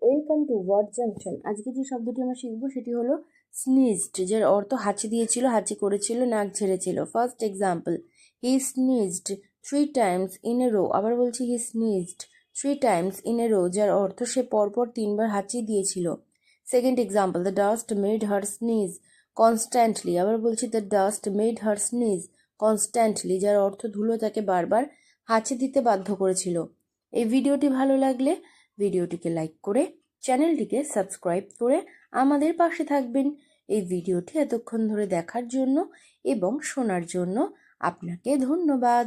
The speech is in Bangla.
Welcome to word junction. আজকে যে শব্দটি আমরা শিখবো সেটি হলো স্নিজড, যার অর্থ হাঁচি দিয়েছিল, হাঁচি করেছিল, নাক ঝেড়েছিল। First example, he sneezed 3 times in a row। আবার বলছি হি sneezed 3 times in a row, যার অর্থ সে পরপর 3বার হাঁচি দিয়েছিল। Second example, the dust made her sneeze constantly. আবার বলছি the dust made her sneeze constantly, যার অর্থ ধুলো তাকে বারবার হাঁচি দিতে বাধ্য করেছিল। এই ভিডিওটি ভালো লাগলে ভিডিওটিকে লাইক করে চ্যানেলটিকে সাবস্ক্রাইব করে আমাদের পাশে থাকবেন। এই ভিডিওটি এতক্ষণ ধরে দেখার জন্য এবং শোনার জন্য আপনাকে ধন্যবাদ।